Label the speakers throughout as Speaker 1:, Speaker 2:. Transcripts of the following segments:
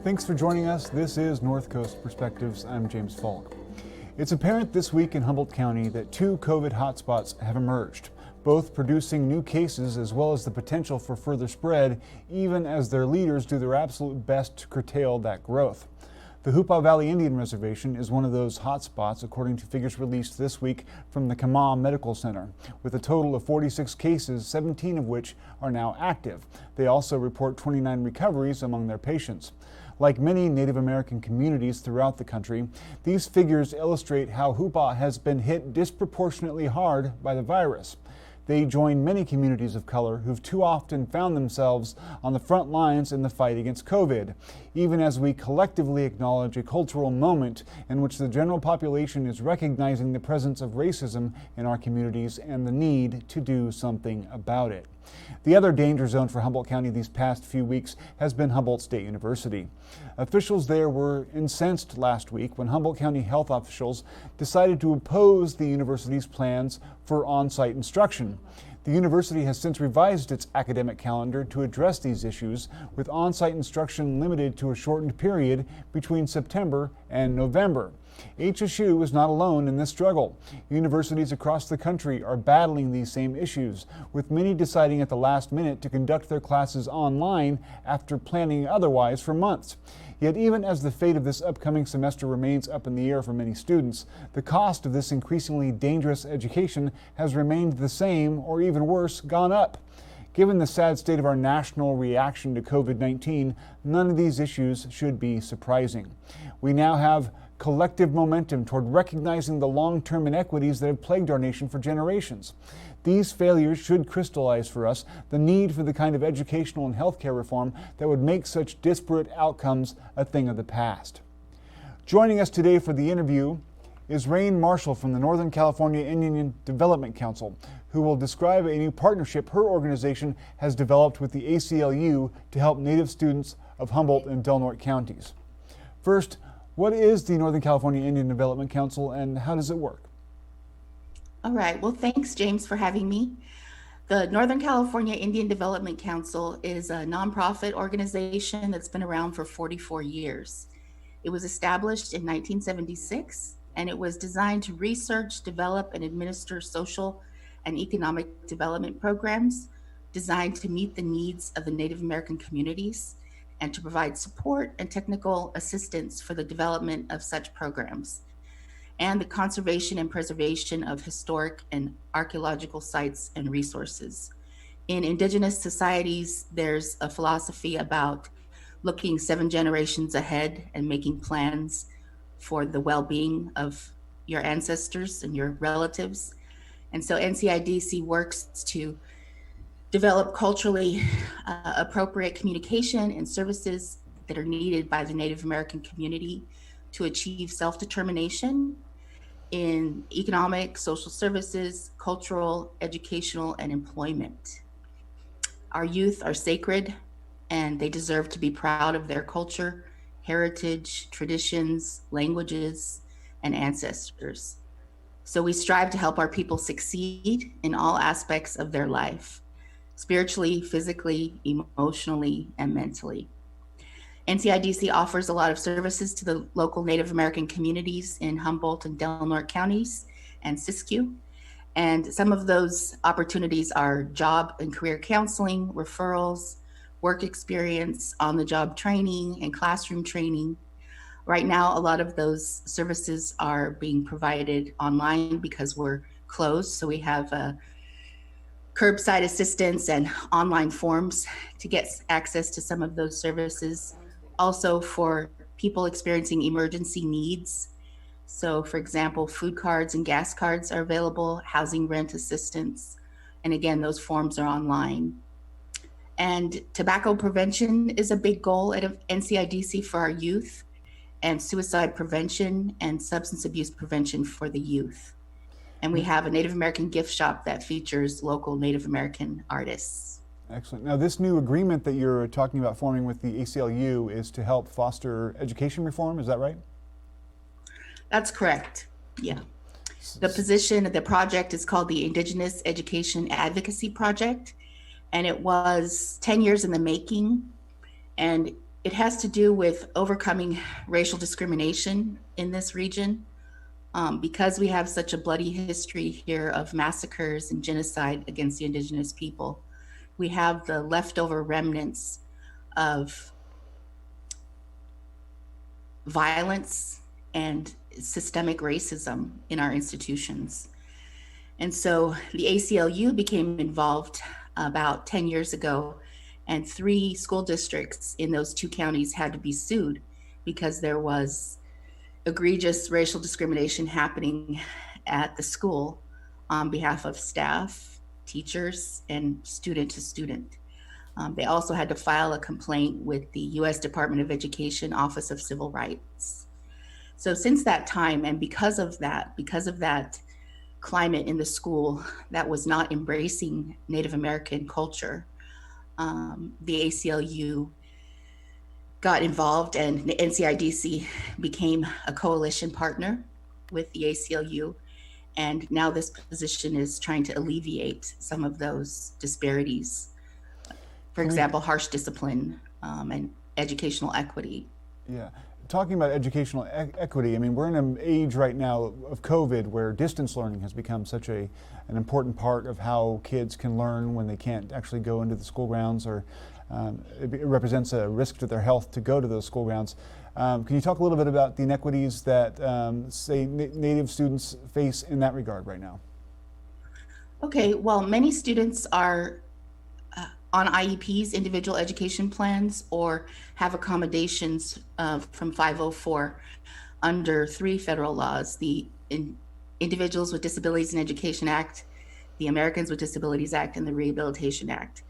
Speaker 1: Thanks for joining us. This is North Coast Perspectives. I'm James Falk. It's apparent this week in Humboldt County that two COVID hotspots have emerged, both producing new cases as well as the potential for further spread, even as their leaders do their absolute best to curtail that growth. The Hoopa Valley Indian Reservation is one of those hotspots, according to figures released this week from the Kama Medical Center, with a total of 46 cases, 17 of which are now active. They also report 29 recoveries among their patients. Like many Native American communities throughout the country, these figures illustrate how Hoopa has been hit disproportionately hard by the virus. They join many communities of color who've too often found themselves on the front lines in the fight against COVID, even as we collectively acknowledge a cultural moment in which the general population is recognizing the presence of racism in our communities and the need to do something about it. The other danger zone for Humboldt County these past few weeks has been Humboldt State University. Officials there were incensed last week when Humboldt County health officials decided to oppose the university's plans for on-site instruction. The university has since revised its academic calendar to address these issues, with on-site instruction limited to a shortened period between September and November. HSU is not alone in this struggle. Universities across the country are battling these same issues, with many deciding at the last minute to conduct their classes online after planning otherwise for months. Yet even as the fate of this upcoming semester remains up in the air for many students, the cost of this increasingly dangerous education has remained the same, or even worse, gone up. Given the sad state of our national reaction to COVID-19, none of these issues should be surprising. We now have collective momentum toward recognizing the long-term inequities that have plagued our nation for generations. These failures should crystallize for us the need for the kind of educational and healthcare reform that would make such disparate outcomes a thing of the past. Joining us today for the interview is Rain Marshall from the Northern California Indian Development Council, who will describe a new partnership her organization has developed with the ACLU to help Native students of Humboldt and Del Norte counties. First, what is the Northern California Indian Development Council and how does it work?
Speaker 2: All right, well, thanks, James, for having me. The Northern California Indian Development Council is a nonprofit organization that's been around for 44 years. It was established in 1976, and it was designed to research, develop, and administer social and economic development programs designed to meet the needs of the Native American communities and to provide support and technical assistance for the development of such programs and the conservation and preservation of historic and archaeological sites and resources. In Indigenous societies, there's a philosophy about looking 7 generations ahead and making plans for the well-being of your ancestors and your relatives. And so NCIDC works to develop culturally appropriate communication and services that are needed by the Native American community to achieve self-determination in economic, social services, cultural, educational, and employment. Our youth are sacred and they deserve to be proud of their culture, heritage, traditions, languages, and ancestors. So we strive to help our people succeed in all aspects of their life, spiritually, physically, emotionally, and mentally. NCIDC offers a lot of services to the local Native American communities in Humboldt and Del Norte counties and Siskiyou. And some of those opportunities are job and career counseling, referrals, work experience, on-the-job training, and classroom training. Right now, a lot of those services are being provided online because we're closed. So we have curbside assistance and online forms to get access to some of those services. Also for people experiencing emergency needs. So for example, food cards and gas cards are available, housing rent assistance. And again, those forms are online. And tobacco prevention is a big goal at NCIDC for our youth, and suicide prevention and substance abuse prevention for the youth. And we have a Native American gift shop that features local Native American artists.
Speaker 1: Excellent. Now, this new agreement that you're talking about forming with the ACLU is to help foster education reform, is that right?
Speaker 2: That's correct. Yeah. The project is called the Indigenous Education Advocacy Project, and it was 10 years in the making. And it has to do with overcoming racial discrimination in this region. Because we have such a bloody history here of massacres and genocide against the indigenous people, we have the leftover remnants of violence and systemic racism in our institutions. And so the ACLU became involved about 10 years ago, and 3 school districts in those 2 counties had to be sued because there was egregious racial discrimination happening at the school on behalf of staff, teachers, and student to student. They also had to file a complaint with the U.S. Department of Education Office of Civil Rights. So since that time, and because of that climate in the school that was not embracing Native American culture, the ACLU got involved, and the NCIDC became a coalition partner with the ACLU. And now this position is trying to alleviate some of those disparities. For example, harsh discipline and educational equity.
Speaker 1: Yeah. Talking about educational equity, I mean, we're in an age right now of COVID where distance learning has become such an important part of how kids can learn when they can't actually go into the school grounds, or it represents a risk to their health to go to those school grounds. Can you talk a little bit about the inequities that, say, Native students face in that regard right now?
Speaker 2: Okay, well, many students are on IEPs, individual education plans, or have accommodations from 504 under 3 federal laws, the Individuals with Disabilities in Education Act, the Americans with Disabilities Act, and the Rehabilitation Act.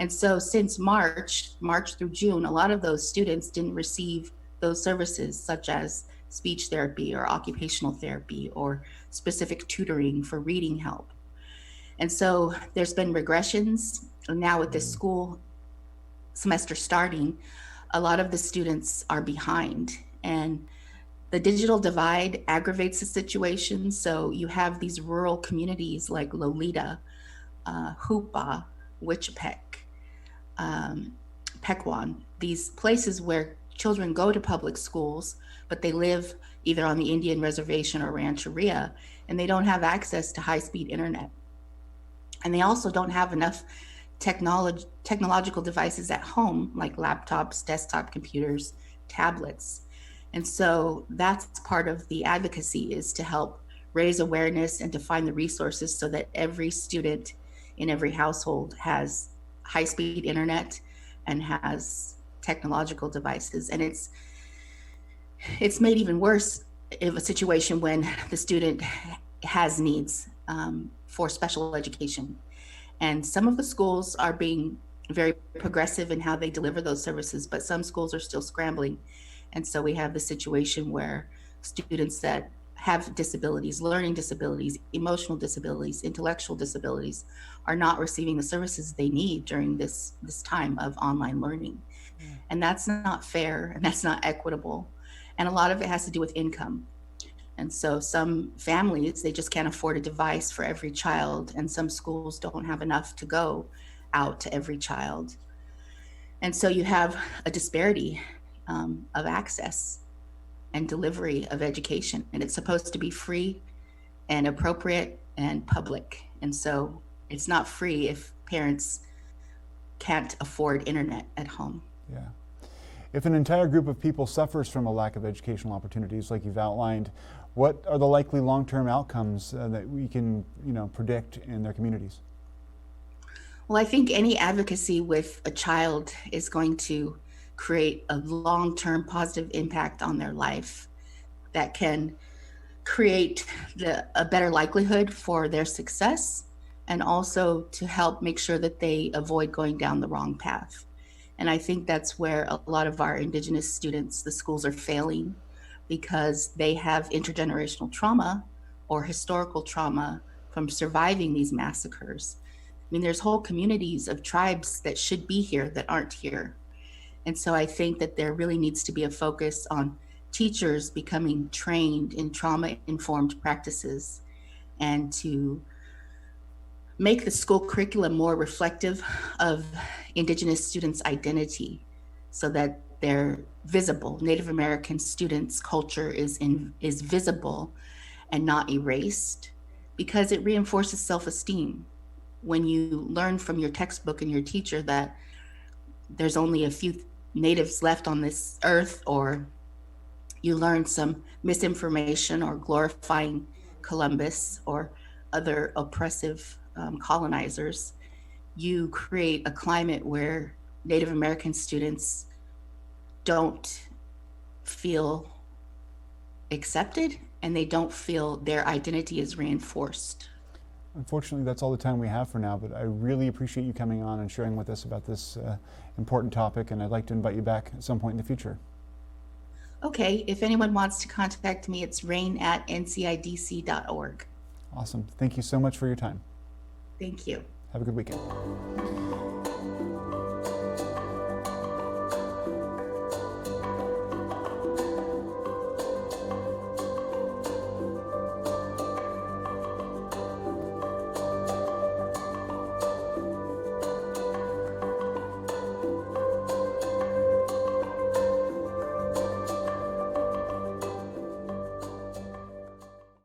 Speaker 2: And so since March through June, a lot of those students didn't receive those services, such as speech therapy or occupational therapy or specific tutoring for reading help. And so there's been regressions. Now with this school semester starting, a lot of the students are behind, and the digital divide aggravates the situation. So you have these rural communities like Lolita, Hoopa, Wichipek, Pequon, these places where children go to public schools, but they live either on the Indian reservation or rancheria, and they don't have access to high-speed internet. And they also don't have enough technological devices at home, like laptops, desktop computers, tablets. And so that's part of the advocacy, is to help raise awareness and to find the resources so that every student in every household has high-speed internet and has technological devices. And it's made even worse of a situation when the student has needs for special education. And some of the schools are being very progressive in how they deliver those services, but some schools are still scrambling. And so we have the situation where students that have disabilities, learning disabilities, emotional disabilities, intellectual disabilities, are not receiving the services they need during this time of online learning. And that's not fair, and that's not equitable. And a lot of it has to do with income. And so some families, they just can't afford a device for every child, and some schools don't have enough to go out to every child. And so you have a disparity of access and delivery of education, and it's supposed to be free and appropriate and public. And so it's not free if parents can't afford internet at home.
Speaker 1: Yeah. If an entire group of people suffers from a lack of educational opportunities, like you've outlined, what are the likely long-term outcomes that we can, predict in their communities?
Speaker 2: Well, I think any advocacy with a child is going to create a long-term positive impact on their life that can create a better likelihood for their success, and also to help make sure that they avoid going down the wrong path. And I think that's where a lot of our Indigenous students, the schools are failing, because they have intergenerational trauma or historical trauma from surviving these massacres. I mean, there's whole communities of tribes that should be here that aren't here. And so I think that there really needs to be a focus on teachers becoming trained in trauma-informed practices and to make the school curriculum more reflective of Indigenous students' identity so that they're visible. Native American students' culture is visible and not erased, because it reinforces self-esteem. When you learn from your textbook and your teacher that there's only a few natives left on this earth, or you learn some misinformation or glorifying Columbus or other oppressive colonizers, you create a climate where Native American students don't feel accepted and they don't feel their identity is reinforced.
Speaker 1: Unfortunately, that's all the time we have for now, but I really appreciate you coming on and sharing with us about this important topic, and I'd like to invite you back at some point in the future.
Speaker 2: Okay, if anyone wants to contact me, it's rain@ncidc.org.
Speaker 1: Awesome. Thank you so much for your time.
Speaker 2: Thank you.
Speaker 1: Have a good weekend.